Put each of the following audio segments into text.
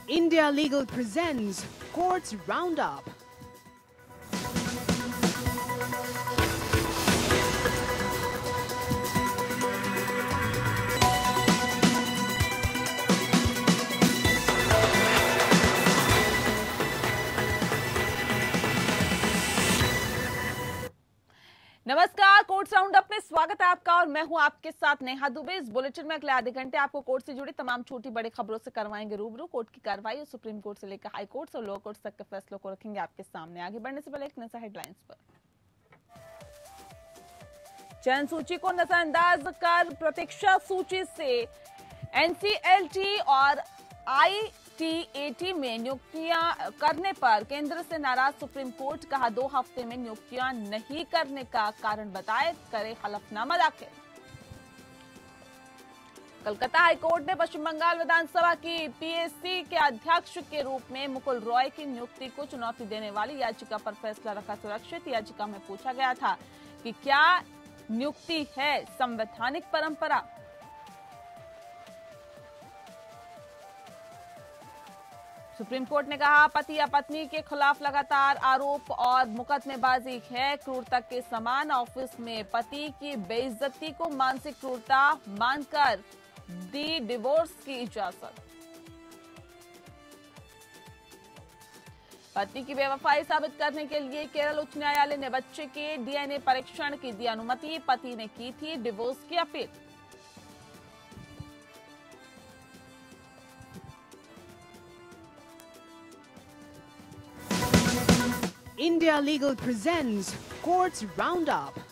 India Legal presents Courts Roundup. नमस्कार, courts roundup में स्वागत है आपका और मैं हूं आपके साथ नेहा दुबे। इस बुलेटिन में अगले आधे घंटे आपको कोर्ट से जुड़ी तमाम छोटी बड़ी खबरों से करवाएंगे रूबरू। कोर्ट की कार्रवाई और सुप्रीम कोर्ट से लेकर हाई कोर्ट और लोअर कोर्ट तक के फैसलों को रखेंगे आपके सामने। आगे बढ़ने से पहले एक नजर हेडलाइंस पर। चयन सूची को नजरअंदाज कर प्रतीक्षा सूची से एनसीएलटी और आईटीएटी में नियुक्तियां करने पर केंद्र से नाराज सुप्रीम कोर्ट। कहा 2 हफ्ते में नियुक्तियां नहीं करने का कारण बताए, करे हलफनामा दाखिल। कलकत्ता हाईकोर्ट ने पश्चिम बंगाल विधानसभा की पीएससी के अध्यक्ष के रूप में मुकुल रॉय की नियुक्ति को चुनौती देने वाली याचिका पर फैसला रखा सुरक्षित। याचिका में पूछा गया था कि क्या नियुक्ति है संवैधानिक परंपरा। सुप्रीम कोर्ट ने कहा पति या पत्नी के खिलाफ लगातार आरोप और मुकदमेबाजी है क्रूरता के समान। ऑफिस में पति की बेइज्जती को मानसिक क्रूरता मानकर दी डिवोर्स की इजाजत। पति की बेवफाई साबित करने के लिए केरल उच्च न्यायालय ने बच्चे के डीएनए परीक्षण की दी अनुमति। पति ने की थी डिवोर्स की appeal. India Legal presents Courts Roundup.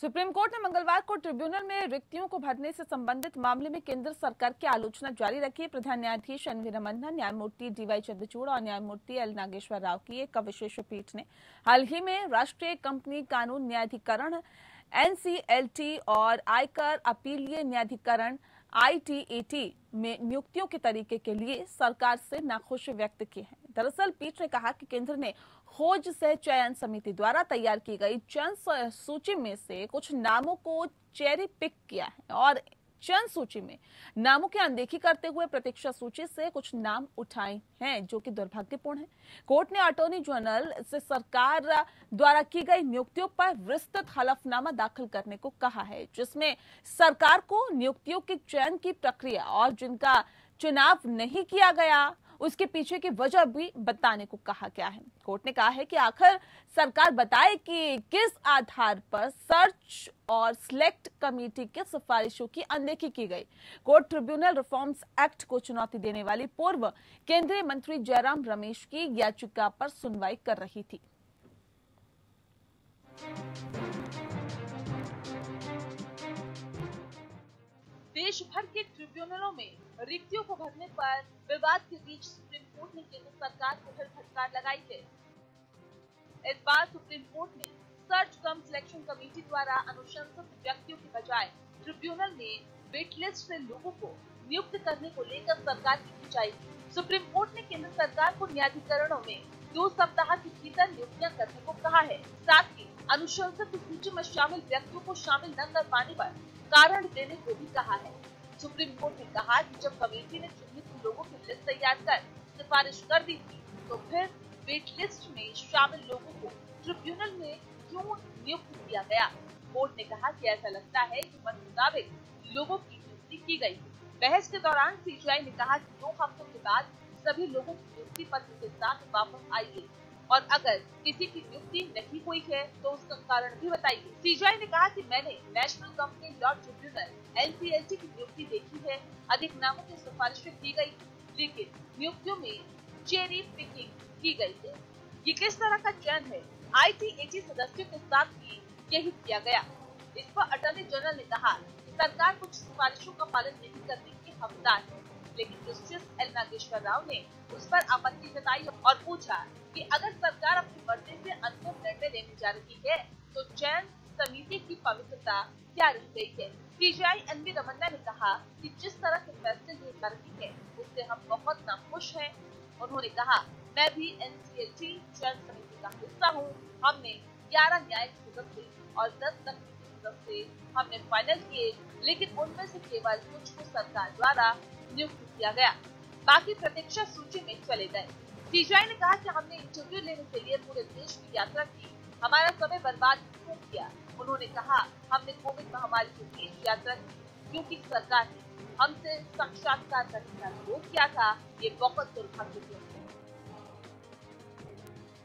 Supreme court ने मंगलवार को ट्रिब्यूनल में रिक्तियों को भरने से संबंधित मामले में केंद्र सरकार की आलोचना जारी रखी। प्रधान न्यायाधीश एन वी रमन्ना, न्यायमूर्ति डीवाई चंद्रचूड़ और न्यायमूर्ति एल नागेश्वर राव की एक विशेष पीठ ने हाल ही में राष्ट्रीय कंपनी कानून न्यायाधिकरण एनसीएलटी और आयकर अपीलीय न्यायाधिकरण आईटीएटी में नियुक्तियों के तरीके के लिए सरकार से नाखुशी व्यक्त की है। दरअसल पीठ ने कहा कि केंद्र ने खोज से चयन समिति द्वारा तैयार की गई चयन सूची में से कुछ नामों को चेरी पिक किया है और चयन सूची में नामों की अनदेखी करते हुए प्रतीक्षा सूची से कुछ नाम उठाए हैं, जो कि दुर्भाग्यपूर्ण है। कोर्ट ने अटॉर्नी जनरल से सरकार द्वारा की गई नियुक्तियों पर विस्तृत हलफनामा दाखिल करने को कहा है, जिसमें सरकार को नियुक्तियों के चयन की प्रक्रिया और जिनका चुनाव नहीं किया गया उसके पीछे की वजह भी बताने को कहा गया है। कोर्ट ने कहा है कि आखिर सरकार बताए कि किस आधार पर सर्च और सिलेक्ट कमेटी की सिफारिशों की अनदेखी की गई। कोर्ट ट्रिब्यूनल रिफॉर्म्स एक्ट को चुनौती देने वाली पूर्व केंद्रीय मंत्री जयराम रमेश की याचिका पर सुनवाई कर रही थी। देश भर के ट्रिब्यूनलों में रिक्तियों को भरने पर विवाद के बीच सुप्रीम कोर्ट ने केंद्र सरकार को फिर फटकार लगाई है। इस बार सुप्रीम कोर्ट ने सर्च कम सिलेक्शन कमेटी द्वारा अनुशंसित व्यक्तियों के बजाय ट्रिब्यूनल में वेट लिस्ट से लोगों को नियुक्त करने को लेकर सरकार की खिंचाई की। सुप्रीम कोर्ट ने केंद्र सरकार को न्यायाधिकरणों में 2 सप्ताह के भीतर नियुक्तियां करने को कहा है। साथ ही अनुशंसित सूची में शामिल व्यक्तियों को शामिल न कर पाने पर कारण देने को भी कहा है। सुप्रीम कोर्ट ने कहा कि जब कमेटी ने चिन्हित लोगों की लिस्ट तैयार कर सिफारिश कर दी थी, तो फिर वेट लिस्ट में शामिल लोगों को ट्रिब्यूनल में क्यों नियुक्त किया गया। कोर्ट ने कहा कि ऐसा लगता है कि मन मुताबिक लोगों की नियुक्ति की गई। बहस के दौरान सीजीआई ने कहा कि 2 हफ्तों के बाद सभी लोगों की नियुक्ति पत्र के साथ वापस आइए और अगर किसी की नियुक्ति नहीं हुई है तो उसका कारण भी बताइए। सीजीआई ने कहा कि मैंने national company law tribunal NCLT की नियुक्ति देखी है, अधिक नामों की सिफारिशें की गई, लेकिन नियुक्तियों में चेरी पिकिंग की गई है। ये किस तरह का चयन है? आईटीएटी सदस्यों के साथ भी यही किया गया। इस पर अटॉर्नी जनरल ने कहा कि सरकार कुछ सिफारिशों का पालन नहीं करने की हकदार है, लेकिन जस्टिस एल नागेश्वर राव ने उस पर आपत्ति जताई और पूछा कि अगर सरकार अपनी मर्जी से अंतिम निर्णय लेने जा रही है तो चयन समिति की पवित्रता क्या रह गई है। सीजेआई एनवी रमन्ना ने कहा कि जिस तरह के फैसले लिए जा रही है उससे हम बहुत नाखुश हैं। उन्होंने कहा, मैं भी एनसीएलटी चयन समिति का हिस्सा हूँ। हमने 11 न्यायिक सदस्य और 10 तकनीकी सदस्य हमने फाइनल किए, लेकिन उनमें से केवल कुछ को सरकार द्वारा नियुक्त किया गया, बाकी प्रतीक्षा सूची में चले गए। सीजेआई ने कहा कि हमने इंटरव्यू लेने के लिए पूरे देश की यात्रा की, हमारा समय बर्बाद क्यों किया। उन्होंने कहा, हमने कोविड महामारी के बीच यात्रा की क्योंकि सरकार ने हमसे साक्षात्कार करने का विरोध किया था। ये बहुत दुर्भाग्यपूर्ण है।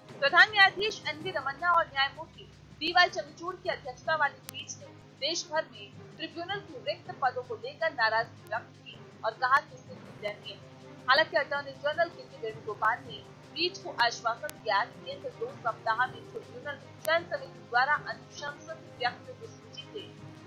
प्रधान न्यायाधीश एनवी रमन्ना और न्यायमूर्ति डीवाई चंद्रचूड़ की अध्यक्षता वाली पीठ ने देश भर में ट्रिब्यूनल के रिक्त पदों को लेकर नाराजगी व्यक्त की और कहा कि स्थिति दयनीय है। हालांकि अटॉर्नी जनरल के वेणुगोपाल ने पीठ को आश्वासन दिया कि केंद्र 2 सप्ताह में ट्रिब्यूनल चयन समिति द्वारा अनुशंसित व्यक्तित्व सूची से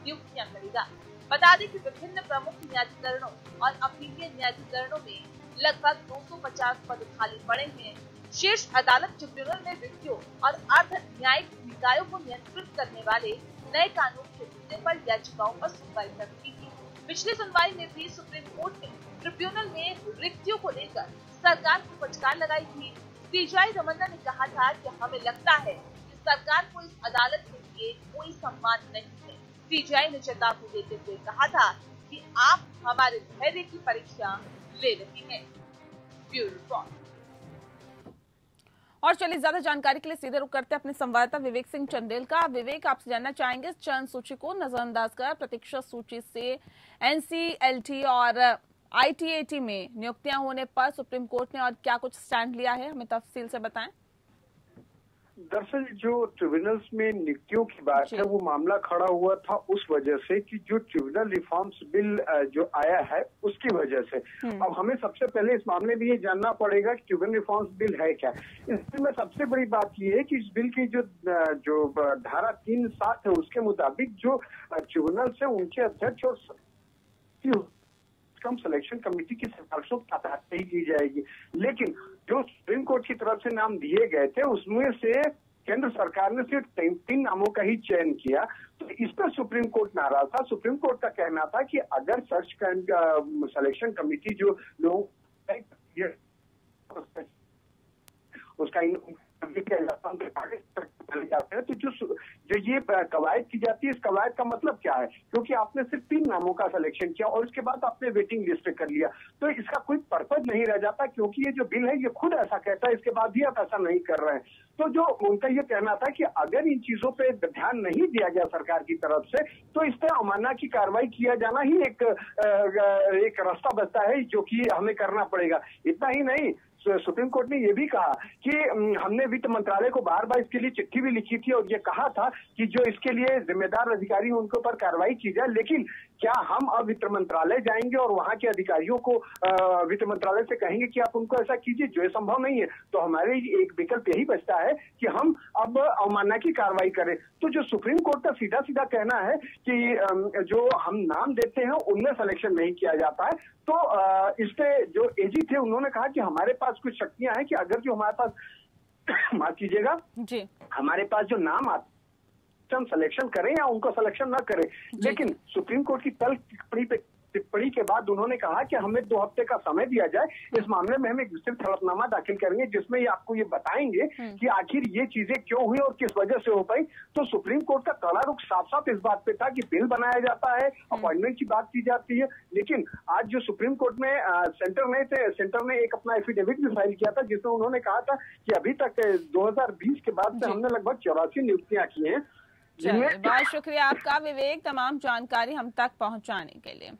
नियुक्तियां करेगा। बता दें कि विभिन्न प्रमुख न्यायाधिकरणों और अपीलीय न्यायाधिकरणों में लगभग 250 पद खाली पड़े हैं। शीर्ष अदालत ट्रिब्यूनल में व्यक्तियों और अर्ध न्यायिक निकायों को नियंत्रित करने वाले नए कानून के मुद्दे पर याचिकाओं पर सुनवाई कर रही थी। पिछली सुनवाई में भी सुप्रीम कोर्ट ने ट्रिब्यूनल में रिक्तियों को लेकर सरकार को फटकार लगाई थी। सीजेआई रमन्ना ने कहा था कि हमें लगता है कि सरकार को इस अदालत के लिए कोई सम्मान नहीं है। सीजेआई ने चेतावनी देते हुए कहा था कि आप हमारे धैर्य की परीक्षा ले रहे हैं। Bureau report. और चलिए ज्यादा जानकारी के लिए सीधे रुक करते हैं अपने संवाददाता विवेक सिंह चंदेल का। विवेक, आपसे जानना चाहेंगे चयन सूची को नजरअंदाज कर प्रतीक्षा सूची से एनसीएलटी और आईटीएटी में नियुक्तियां होने पर सुप्रीम कोर्ट ने और क्या कुछ स्टैंड लिया है, हमें तफसील से बताएं। दरअसल जो ट्रिब्यूनल्स में नियुक्तियों की बात है वो मामला खड़ा हुआ था उस वजह से कि जो ट्रिब्यूनल रिफॉर्म्स बिल जो आया है उसकी वजह से। अब हमें सबसे पहले इस मामले में ये जानना पड़ेगा कि ट्रिब्यूनल रिफॉर्म्स बिल है क्या। इस बिल में सबसे बड़ी बात ये है कि इस बिल की जो धारा 3(7) है उसके मुताबिक जो ट्रिब्यूनल से उनके अध्यक्ष और सिलेक्शन कमेटी की सिफारिशों की तैयारी की जाएगी, लेकिन जो सुप्रीम कोर्ट की तरफ से नाम दिए गए थे उसमें से केंद्र सरकार ने सिर्फ 3 नामों का ही चयन किया। तो इस पर सुप्रीम कोर्ट नाराज था। सुप्रीम कोर्ट का कहना था कि अगर सर्च सिलेक्शन कमेटी जो लोग उसका जाते हैं तो जो ये कवायद की जाती है, इस कवायद का मतलब क्या है, क्योंकि आपने सिर्फ 3 नामों का सिलेक्शन किया और उसके बाद आपने वेटिंग लिस्ट कर लिया, तो इसका कोई पर्पज नहीं रह जाता, क्योंकि ये जो बिल है ये खुद ऐसा कहता है, इसके बाद भी आप ऐसा नहीं कर रहे हैं। तो जो उनका ये कहना था कि अगर इन चीजों पे ध्यान नहीं दिया गया सरकार की तरफ से तो इस पर अवमानना की कार्रवाई किया जाना ही एक रास्ता बचता है जो कि हमें करना पड़ेगा। इतना ही नहीं, सुप्रीम कोर्ट ने ये भी कहा कि हमने वित्त मंत्रालय को बार बार इसके लिए चिट्ठी भी लिखी थी और ये कहा था कि जो इसके लिए जिम्मेदार अधिकारी हैं उनके ऊपर कार्रवाई की जाए, लेकिन क्या हम अब वित्त मंत्रालय जाएंगे और वहां के अधिकारियों को वित्त मंत्रालय से कहेंगे कि आप उनको ऐसा कीजिए, जो संभव नहीं है। तो हमारे एक विकल्प यही बचता है कि हम अब अवमानना की कार्रवाई करें। तो जो सुप्रीम कोर्ट का सीधा सीधा कहना है कि जो हम नाम देते हैं उनमें सिलेक्शन नहीं किया जाता है। तो इस पे जो एजी थे उन्होंने कहा कि हमारे पास कुछ शक्तियां हैं कि अगर जो हमारे पास माफ कीजिएगा जी, हमारे पास जो नाम आते हम सिलेक्शन करें या उनको सिलेक्शन ना करें, लेकिन सुप्रीम कोर्ट की टिप्पणी के बाद उन्होंने कहा कि हमें 2 हफ्ते का समय दिया जाए, इस मामले में हम एक विस्तृत हलफनामा दाखिल करेंगे जिसमें ये आपको ये बताएंगे कि आखिर ये चीजें क्यों हुई और किस वजह से हो पाई। तो सुप्रीम कोर्ट का कड़ा रुख साफ साफ इस बात पे था कि बिल बनाया जाता है, अपॉइंटमेंट की बात की जाती है, लेकिन आज जो सुप्रीम कोर्ट में सेंटर ने एक अपना एफिडेविट भी फाइल किया था जिसमें उन्होंने कहा था कि अभी तक 2020 के बाद से हमने लगभग 84 नियुक्तियां की हैं। बहुत शुक्रिया आपका विवेक, तमाम जानकारी हम तक पहुंचाने के लिए।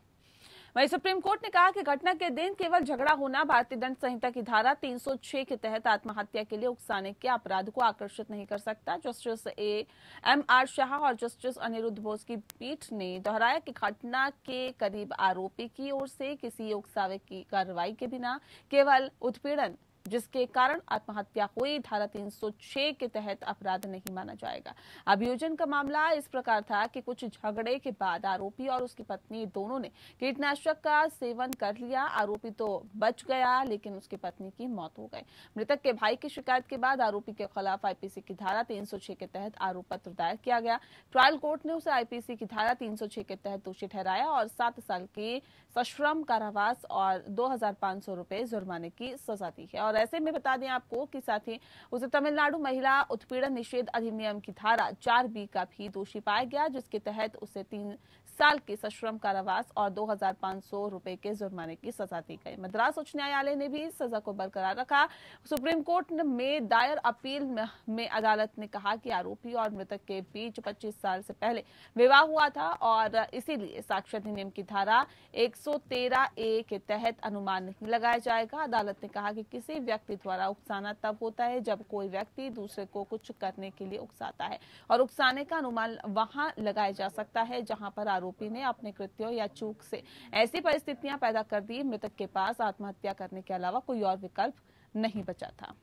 वहीं सुप्रीम कोर्ट ने कहा कि घटना के दिन केवल झगड़ा होना भारतीय दंड संहिता की धारा 306 के तहत आत्महत्या के लिए उकसाने के अपराध को आकर्षित नहीं कर सकता। जस्टिस AMR शाह और जस्टिस अनिरुद्ध बोस की पीठ ने दोहराया कि घटना के करीब आरोपी की ओर से किसी उकसावे की कार्रवाई के बिना केवल उत्पीड़न जिसके कारण आत्महत्या हुई। धारा 306 के तहत अपराध नहीं माना जाएगा। अभियोजन का मामला इस प्रकार था कि कुछ झगड़े के बाद आरोपी और उसकी पत्नी दोनों ने कीटनाशक का सेवन कर लिया। आरोपी तो बच गया, लेकिन उसकी पत्नी की मौत हो गई। मृतक के भाई की शिकायत के बाद आरोपी के खिलाफ आईपीसी की धारा 306 के तहत आरोप पत्र दायर किया गया। ट्रायल कोर्ट ने उसे आईपीसी की धारा 306 के तहत दोषी ठहराया और 7 साल की सश्रम कारावास और 2,500 रुपए जुर्माने की सजा दी है। और ऐसे में बता दें आपको कि साथ ही उसे तमिलनाडु महिला उत्पीड़न निषेध अधिनियम की धारा 4B का भी दोषी पाया गया, जिसके तहत उसे 3 साल के सश्रम कारावास और 2,500 रुपए के जुर्माने की सजा दी गई। मद्रास उच्च न्यायालय ने भी सजा को बरकरार रखा। सुप्रीम कोर्ट में दायर अपील में अदालत ने कहा कि आरोपी और मृतक के बीच 25 साल से पहले विवाह हुआ था और इसीलिए साक्ष्य अधिनियम की धारा 113A के तहत अनुमान नहीं लगाया जाएगा। अदालत ने कहा कि किसी व्यक्ति द्वारा उकसाना तब होता है जब कोई व्यक्ति दूसरे को कुछ करने के लिए उकसाता है, और उकसाने का अनुमान वहां लगाया जा सकता है जहां पर आरोपी ने अपने कृत्यों या चूक से ऐसी परिस्थितियां पैदा कर दी। मृतक के पास आत्महत्या करने के अलावा कोई और विकल्प नहीं बचा था।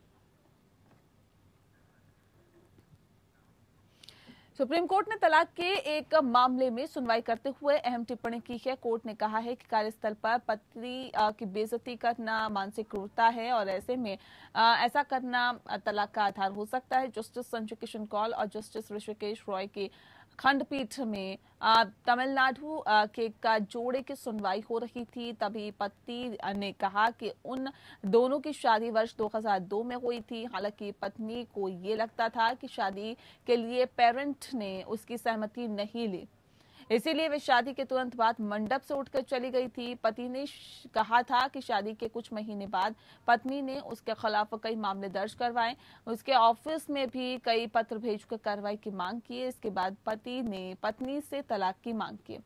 सुप्रीम कोर्ट ने तलाक के एक मामले में सुनवाई करते हुए अहम टिप्पणी की है। कोर्ट ने कहा है कि कार्यस्थल पर पत्नी की बेइज्जती करना मानसिक क्रूरता है और ऐसे में ऐसा करना तलाक का आधार हो सकता है। जस्टिस संजय किशन कौल और जस्टिस ऋषिकेश रॉय की खंडपीठ में तमिलनाडु के का जोड़े की सुनवाई हो रही थी। तभी पति ने कहा कि उन दोनों की शादी वर्ष 2002 में हुई थी। हालांकि पत्नी को ये लगता था कि शादी के लिए पेरेंट ने उसकी सहमति नहीं ली, इसीलिए वे शादी के तुरंत बाद मंडप से उठकर चली गई थी। पति ने कहा था कि शादी के कुछ महीने बाद पत्नी ने उसके खिलाफ कई मामले दर्ज करवाए, उसके ऑफिस में भी कई पत्र भेजकर कार्रवाई की मांग की। इसके बाद पति ने पत्नी से तलाक की मांग की।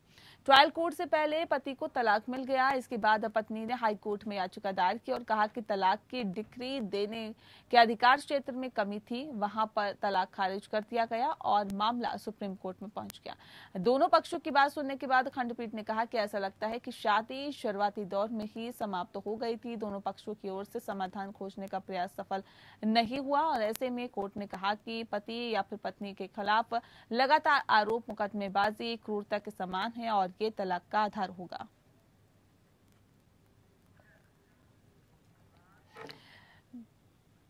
ट्रायल कोर्ट से पहले पति को तलाक मिल गया। इसके बाद पत्नी ने हाई कोर्ट में याचिका दायर की और कहा कि तलाक की डिक्री देने के अधिकार क्षेत्र में कमी थी, वहां पर तलाक खारिज कर दिया गया और मामला सुप्रीम कोर्ट में पहुंच गया। दोनों पक्षों की बात सुनने के बाद खंडपीठ ने कहा कि ऐसा लगता है कि शादी शुरुआती दौर में ही समाप्त हो गई थी। दोनों पक्षों की ओर से समाधान खोजने का प्रयास सफल नहीं हुआ और ऐसे में कोर्ट ने कहा कि पति या फिर पत्नी के खिलाफ लगातार आरोप मुकदमेबाजी क्रूरता के समान है और ये तलाक का आधार होगा।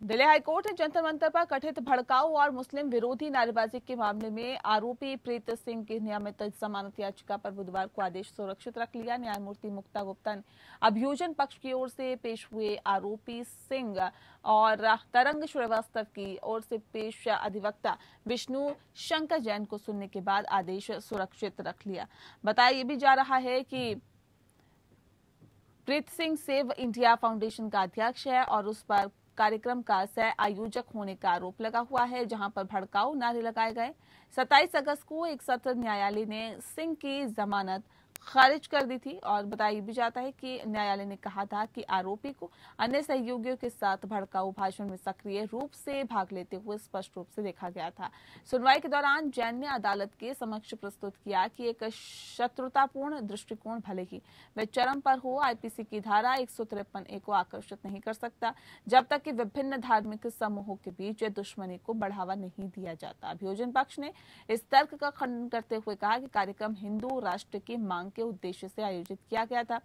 दिल्ली हाईकोर्ट ने जंतर मंतर पर कथित भड़काऊ और मुस्लिम विरोधी नारेबाजी के मामले में आरोपी प्रीत सिंह की नियमित जमानत याचिका पर बुधवार को आदेश सुरक्षित रख लिया। न्यायमूर्ति मुक्ता गुप्ता ने अभियोजन पक्ष की ओर से पेश हुए आरोपी सिंह और तरंग श्रीवास्तव की ओर से पेश अधिवक्ता विष्णु शंकर जैन को सुनने के बाद आदेश सुरक्षित रख लिया। बताया ये भी जा रहा है कि Preet Singh save India foundation का अध्यक्ष है और उस पर कार्यक्रम का सह आयोजक होने का आरोप लगा हुआ है, जहां पर भड़काऊ नारे लगाए गए। 27 अगस्त को एक सत्र न्यायालय ने सिंह की जमानत खारिज कर दी थी और बताया भी जाता है कि न्यायालय ने कहा था कि आरोपी को अन्य सहयोगियों के साथ भड़काऊ भाषण में सक्रिय रूप से भाग लेते हुए स्पष्ट रूप से देखा गया था। सुनवाई के दौरान जैन ने अदालत के समक्ष प्रस्तुत किया कि एक शत्रुतापूर्ण दृष्टिकोण भले ही वह चरम पर हो, आईपीसी की धारा 153A को आकर्षित नहीं कर सकता जब तक कि विभिन्न धार्मिक समूहों के बीच दुश्मनी को बढ़ावा नहीं दिया जाता। अभियोजन पक्ष ने इस तर्क का खंडन करते हुए कहा कि कार्यक्रम हिंदू राष्ट्र की मांग के उद्देश्य से आयोजित किया गया था।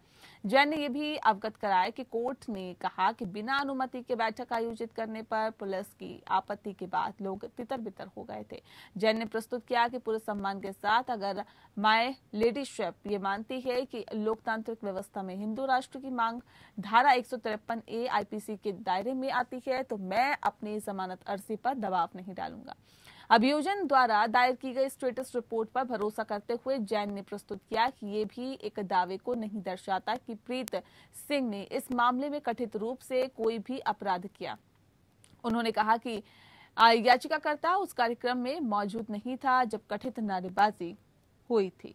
जैन ने यह भी अवगत कराया कि कोर्ट ने कहा कि बिना अनुमति के बैठक आयोजित करने पर पुलिस की आपत्ति के बाद लोग तितर बितर हो गए थे। जैन ने प्रस्तुत किया कि पूरे सम्मान के साथ अगर माय लेडीशिप ये मानती है कि लोकतांत्रिक व्यवस्था में हिंदू राष्ट्र की मांग धारा 153A आईपीसी के दायरे में आती है तो मैं अपनी जमानत अर्जी पर दबाव नहीं डालूंगा। अभियोजन द्वारा दायर की गई स्टेटस रिपोर्ट पर भरोसा करते हुए जैन ने प्रस्तुत किया कि ये भी एक दावे को नहीं दर्शाता कि प्रीत सिंह ने इस मामले में कथित रूप से कोई भी अपराध किया। उन्होंने कहा कि याचिकाकर्ता उस कार्यक्रम में मौजूद नहीं था जब कथित नारेबाजी हुई थी।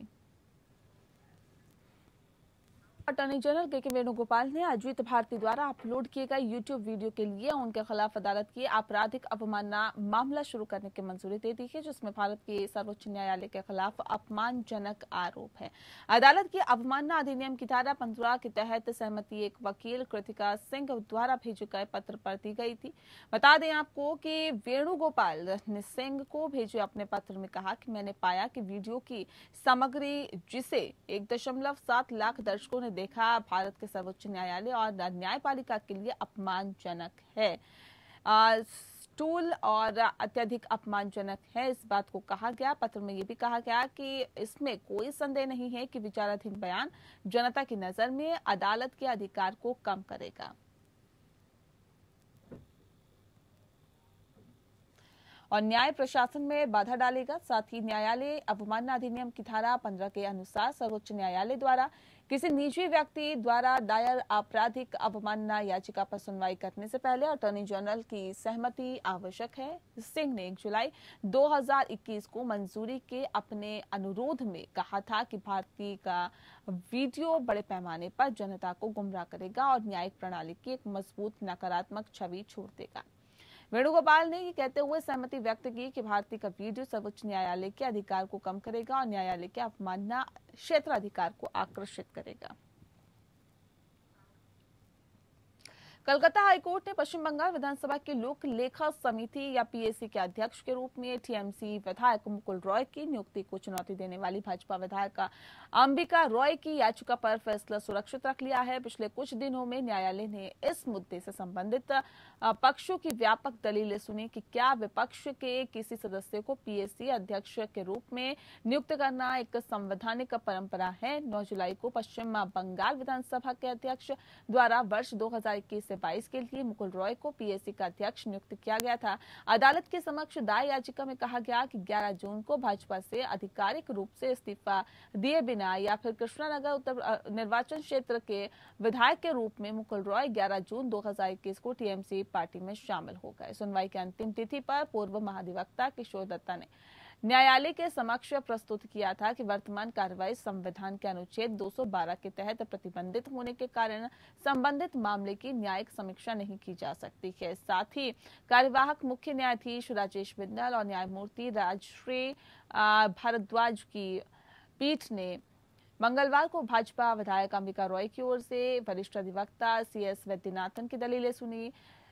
अटॉर्नी जनरल के वेणुगोपाल ने अजीत भारती द्वारा अपलोड किए गए यूट्यूब वीडियो के लिए उनके खिलाफ अदालत की आपराधिक अवमानना मामला शुरू करने की मंजूरी दे दी है, जिसमें भारत के सर्वोच्च न्यायालय के खिलाफ अपमानजनक आरोप है। अदालत की अवमानना अधिनियम की धारा 15 के तहत सहमति एक वकील कृतिका सिंह द्वारा भेजे गए पत्र पर दी गई थी। बता दें आपको कि वेणुगोपाल ने सिंह को भेजे अपने पत्र में कहा कि मैंने पाया कि वीडियो की सामग्री जिसे 1.7 लाख दर्शकों ने देखा भारत के सर्वोच्च न्यायालय और न्यायपालिका के लिए अपमानजनक है, स्थूल और अत्यधिक अपमानजनक है। इस बात को कहा गया। पत्र में यह भी कहा गया कि इसमें कोई संदेह नहीं है कि विचाराधीन बयान जनता की नजर में अदालत के अधिकार को कम करेगा और न्याय प्रशासन में बाधा डालेगा। साथ ही न्यायालय अवमानना अधिनियम की धारा 15 के अनुसार सर्वोच्च न्यायालय द्वारा किसी निजी व्यक्ति द्वारा दायर आपराधिक अवमानना याचिका पर सुनवाई करने से पहले अटॉर्नी जनरल की सहमति आवश्यक है। सिंह ने 1 जुलाई 2021 को मंजूरी के अपने अनुरोध में कहा था कि भारतीय का वीडियो बड़े पैमाने पर जनता को गुमराह करेगा और न्यायिक प्रणाली की एक मजबूत नकारात्मक छवि छोड़ देगा। वेणुगोपाल ने ये कहते हुए सहमति व्यक्त की कि भारतीय का वीडियो सर्वोच्च न्यायालय के अधिकार को कम करेगा और न्यायालय के अवमानना क्षेत्राधिकार को आकर्षित करेगा। कलकत्ता हाईकोर्ट ने पश्चिम बंगाल विधानसभा की लोक लेखा समिति या पीएसी के अध्यक्ष के रूप में टीएमसी विधायक मुकुल रॉय की नियुक्ति को चुनौती देने वाली भाजपा विधायक अंबिका रॉय की याचिका पर फैसला सुरक्षित रख लिया है। पिछले कुछ दिनों में न्यायालय ने इस मुद्दे से संबंधित पक्षों की व्यापक दलीलें सुनी कि क्या विपक्ष के किसी सदस्य को पीएसी अध्यक्ष के रूप में नियुक्त करना एक संवैधानिक परंपरा है। 9 जुलाई को पश्चिम बंगाल विधानसभा के अध्यक्ष द्वारा वर्ष 2021 से 22 के लिए मुकुल रॉय को पीएसी का अध्यक्ष नियुक्त किया गया था। अदालत के समक्ष दायर याचिका में कहा गया कि 11 जून को भाजपा से आधिकारिक रूप से इस्तीफा दिए बिना या फिर कृष्णानगर उत्तर निर्वाचन क्षेत्र के विधायक के रूप में मुकुल रॉय 11 जून 2021 को टीएमसी पार्टी में शामिल हो गए। सुनवाई की अंतिम तिथि पर पूर्व महाधिवक्ता किशोर दत्ता ने न्यायालय के समक्ष प्रस्तुत किया था कि वर्तमान कार्रवाई संविधान के अनुच्छेद 212 के तहत प्रतिबंधित होने के कारण संबंधित मामले की न्यायिक समीक्षा नहीं की जा सकती है। साथ ही कार्यवाहक मुख्य न्यायाधीश राजेश बिंदल और न्यायमूर्ति राजश्री भारद्वाज की पीठ ने मंगलवार को भाजपा विधायक अंबिका रॉय की ओर से वरिष्ठ अधिवक्ता सीएस वैद्यनाथन की दलीलें सुनी।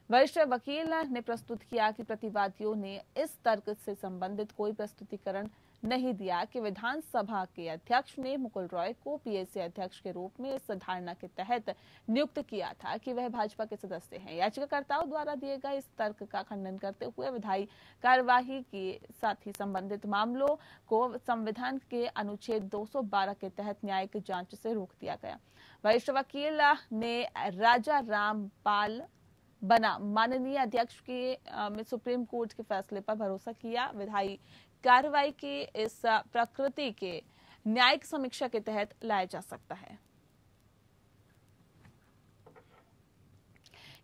वरिष्ठ वकील ने प्रस्तुत किया कि प्रतिवादियों ने इस तर्क से संबंधित कोई प्रस्तुतिकरण नहीं दिया कि विधानसभा के अध्यक्ष ने मुकुल रॉय को पीएसी अध्यक्ष के रूप में इस धारणा के तहत नियुक्त किया था कि वह भाजपा के सदस्य हैं। याचिकाकर्ताओं द्वारा दिए गए इस तर्क का खंडन करते हुए विधायी कार्यवाही के साथ ही संबंधित मामलों को संविधान के अनुच्छेद 212 के तहत न्यायिक जांच से रोक दिया गया। वरिष्ठ वकील ने राजा रामपाल बना माननीय अध्यक्ष के सुप्रीम कोर्ट के फैसले पर भरोसा किया। विधायी कार्रवाई की इस प्रकृति के न्यायिक समीक्षा के तहत लाया जा सकता है।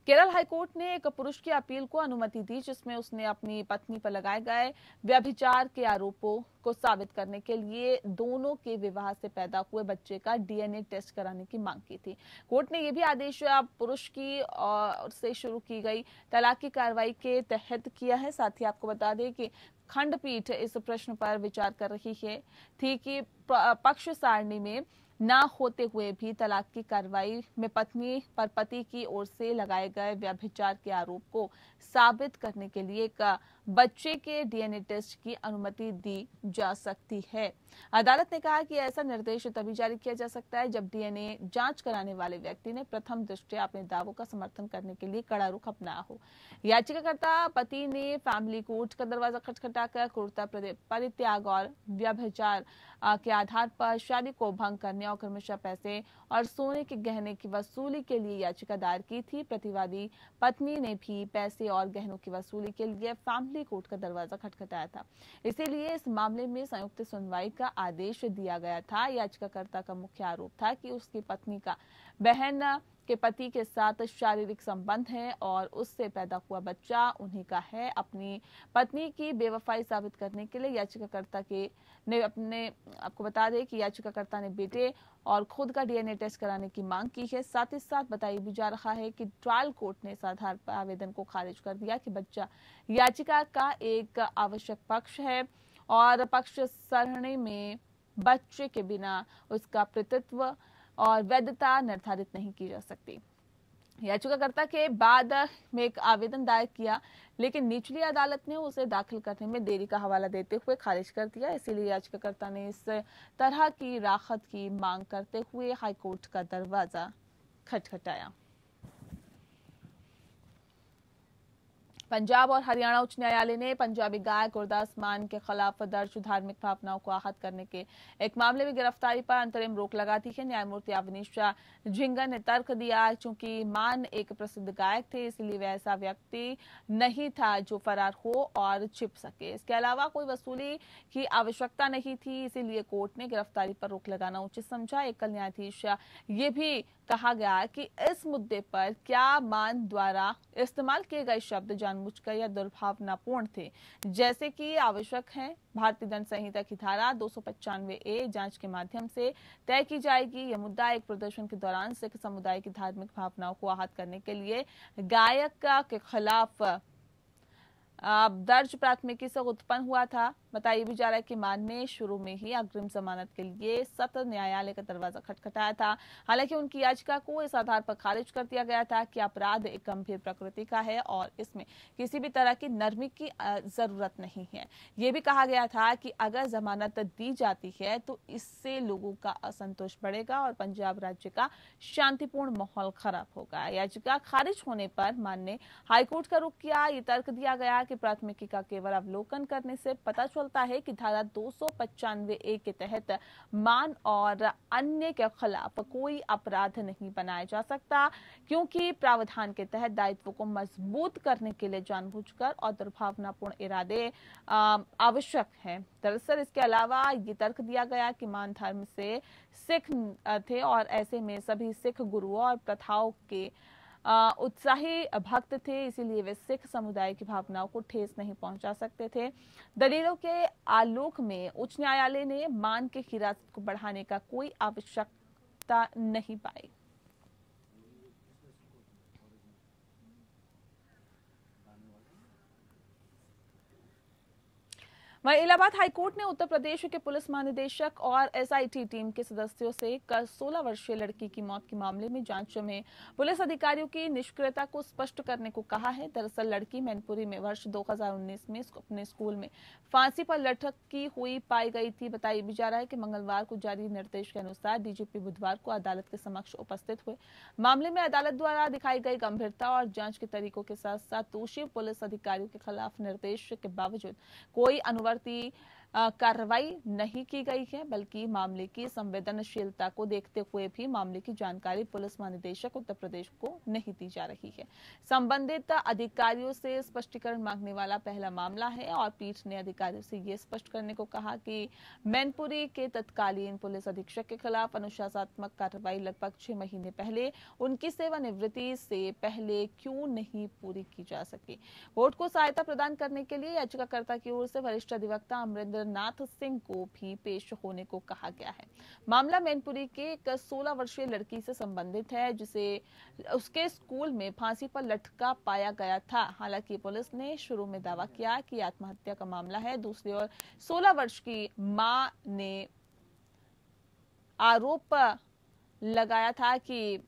केरल हाईकोर्ट ने एक पुरुष की अपील को अनुमति दी जिसमें उसने अपनी पत्नी पर लगाए गए व्यभिचार के आरोपों को साबित करने के लिए दोनों के विवाह से पैदा हुए बच्चे का डीएनए टेस्ट कराने की मांग की थी। कोर्ट ने यह भी आदेश पुरुष की ओर से शुरू की गई तलाक की कार्रवाई के तहत किया है। साथ ही आपको बता दें कि खंडपीठ इस प्रश्न पर विचार कर रही थी कि पक्ष सारणी में न होते हुए भी तलाक की कार्रवाई में पत्नी पर पति की ओर से लगाए गए व्यभिचार के आरोप को साबित करने के लिए एक बच्चे के डीएनए टेस्ट की अनुमति दी जा सकती है। अदालत ने कहा कि ऐसा निर्देश तभी जारी किया जा सकता है जब डीएनए जांच कराने वाले व्यक्ति ने प्रथम दृष्टया अपने दावों का समर्थन करने के लिए कड़ा रुख अपनाया हो। याचिकाकर्ता पति ने फैमिली कोर्ट का दरवाजा खटखटाकर क्रूरता परित्याग और व्यभिचार के आधार पर शादी को भंग करने और क्रमशः पैसे और सोने के गहने की वसूली के लिए याचिका दायर की थी। प्रतिवादी पत्नी ने भी पैसे और गहनों की वसूली के लिए फैमिली कोर्ट का दरवाजा खटखटाया था। इसीलिए इस मामले में संयुक्त सुनवाई का आदेश दिया गया था। याचिकाकर्ता का मुख्य आरोप था कि उसकी पत्नी का बहन के पति के साथ शारीरिक संबंध है और उससे पैदा हुआ बच्चा उन्हीं का है। अपनी पत्नी की बेवफाई साबित करने के लिए याचिकाकर्ता ने आपको बता दें कि याचिकाकर्ता ने बेटे और खुद का डीएनए टेस्ट कराने की मांग की है। साथ ही साथ बताया भी जा रहा है कि ट्रायल कोर्ट ने इस आधार पर आवेदन को खारिज कर दिया कि बच्चा याचिका का एक आवश्यक पक्ष है और पक्ष सरणी में बच्चे के बिना उसका पितृत्व और वैधता निर्धारित नहीं की जा सकती। याचिकाकर्ता के बाद में एक आवेदन दायर किया, लेकिन निचली अदालत ने उसे दाखिल करने में देरी का हवाला देते हुए खारिज कर दिया। इसीलिए याचिकाकर्ता ने इस तरह की राहत की मांग करते हुए हाईकोर्ट का दरवाजा खटखटाया। पंजाब और हरियाणा उच्च न्यायालय ने पंजाबी गायक गुरदास मान के खिलाफ दर्ज धार्मिक भावनाओं को आहत करने के एक मामले में गिरफ्तारी पर अंतरिम रोक लगा दी है। न्यायमूर्ति अवनीश झिंगर ने तर्क दिया, चूंकि मान एक प्रसिद्ध गायक थे इसलिए वह ऐसा व्यक्ति नहीं था जो फरार हो और छिप सके। इसके अलावा कोई वसूली की आवश्यकता नहीं थी, इसीलिए कोर्ट ने गिरफ्तारी पर रोक लगाना उचित समझा। एकल न्यायाधीश ये भी कहा गया कि इस मुद्दे पर क्या मान द्वारा इस्तेमाल किए गए शब्द जानबूझकर या दुर्भावनापूर्ण थे जैसे कि आवश्यक है। भारतीय दंड संहिता की धारा 295A जांच के माध्यम से तय की जाएगी। यह मुद्दा एक प्रदर्शन के दौरान सिख समुदाय की धार्मिक भावनाओं को आहत करने के लिए गायक के खिलाफ दर्ज प्राथमिकी से उत्पन्न हुआ था। बताया भी जा रहा है कि मान ने शुरू में ही अग्रिम जमानत के लिए सत्र न्यायालय का दरवाजा खटखटाया था। हालांकि उनकी याचिका को इस आधार पर खारिज कर दिया गया था कि अपराध एक गंभीर प्रकृति का है और इसमें किसी भी तरह की नरमी की जरूरत नहीं है। ये भी कहा गया था कि अगर जमानत दी जाती है तो इससे लोगों का असंतोष बढ़ेगा और पंजाब राज्य का शांतिपूर्ण माहौल खराब होगा। याचिका खारिज होने पर मान ने हाईकोर्ट का रुख किया। ये तर्क दिया गया कि प्राथमिकी का केवल अवलोकन करने से पता चलता है कि धारा 295A के तहत मान और अन्य के खिलाफ कोई अपराध नहीं बनाया जा सकता, क्योंकि प्रावधान के तहत दायित्व को मजबूत करने के लिए जानबूझकर और दुर्भावनापूर्ण इरादे आवश्यक है। दरअसल इसके अलावा ये तर्क दिया गया कि मान धर्म से सिख थे और ऐसे में सभी सिख गुरुओं और प्रथाओं के उत्साही भक्त थे, इसीलिए वे सिख समुदाय की भावनाओं को ठेस नहीं पहुंचा सकते थे। दलीलों के आलोक में उच्च न्यायालय ने मान के हिरासत को बढ़ाने का कोई आवश्यकता नहीं पाई। वहीं इलाहाबाद हाईकोर्ट ने उत्तर प्रदेश के पुलिस महानिदेशक और एसआईटी टीम के सदस्यों से कल 16 वर्षीय लड़की की मौत के मामले में जांच में पुलिस अधिकारियों की निष्क्रियता को स्पष्ट करने को कहा है। दरअसल लड़की मैनपुरी में वर्ष 2019 में अपने स्कूल में फांसी पर लटकी हुई पाई गई थी। बताया भी जा रहा है कि मंगलवार को जारी निर्देश के अनुसार डीजीपी बुधवार को अदालत के समक्ष उपस्थित हुए। मामले में अदालत द्वारा दिखाई गई गंभीरता और जांच के तरीकों के साथ साथ दोषी पुलिस अधिकारियों के खिलाफ निर्देश के बावजूद कोई कार्रवाई नहीं की गई है, बल्कि मामले की संवेदनशीलता को देखते हुए भी मामले की जानकारी पुलिस महानिदेशक उत्तर प्रदेश को नहीं दी जा रही है। संबंधित अधिकारियों से स्पष्टीकरण मांगने वाला पहला मामला है और पीठ ने अधिकारियों से ये स्पष्ट करने को कहा कि मैनपुरी के तत्कालीन पुलिस अधीक्षक के खिलाफ अनुशासनात्मक कार्रवाई लगभग 6 महीने पहले उनकी सेवानिवृत्ति से पहले क्यों नहीं पूरी की जा सकी। कोर्ट को सहायता प्रदान करने के लिए याचिकाकर्ता की ओर से वरिष्ठ अधिवक्ता अमरिंदर नाथ सिंह को भी पेश होने को कहा गया है। मामला मैनपुरी के एक 16 वर्षीय लड़की से संबंधित है जिसे उसके स्कूल में फांसी पर लटका पाया गया था। हालांकि पुलिस ने शुरू में दावा किया कि आत्महत्या का मामला है। दूसरी ओर 16 वर्ष की मां ने आरोप लगाया था कि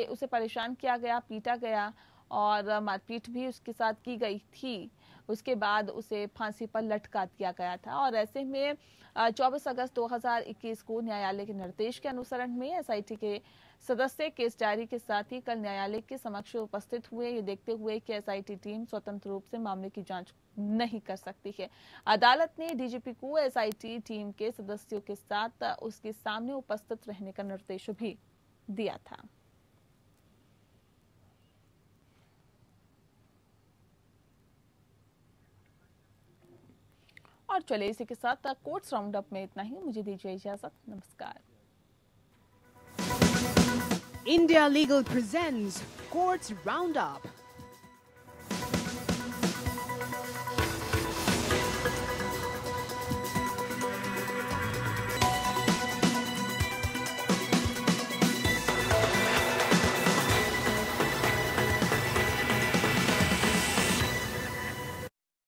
उसे परेशान किया गया, पीटा गया और मारपीट भी उसके साथ की गई थी। उसके बाद उसे फांसी पर लटका दिया गया था और ऐसे में 24 अगस्त 2021 को न्यायालय के निर्देश के अनुसरण में एसआईटी के सदस्य केस डायरी के साथ ही कल न्यायालय के समक्ष उपस्थित हुए। ये देखते हुए कि एसआईटी टीम स्वतंत्र रूप से मामले की जांच नहीं कर सकती है, अदालत ने डीजीपी को एसआईटी टीम के सदस्यों के साथ उसके सामने उपस्थित रहने का निर्देश भी दिया था। और चले इसी के साथ कोर्ट्स राउंड अप में इतना ही। मुझे दीजिए इजाजत। नमस्कार। India Legal presents Courts Roundup.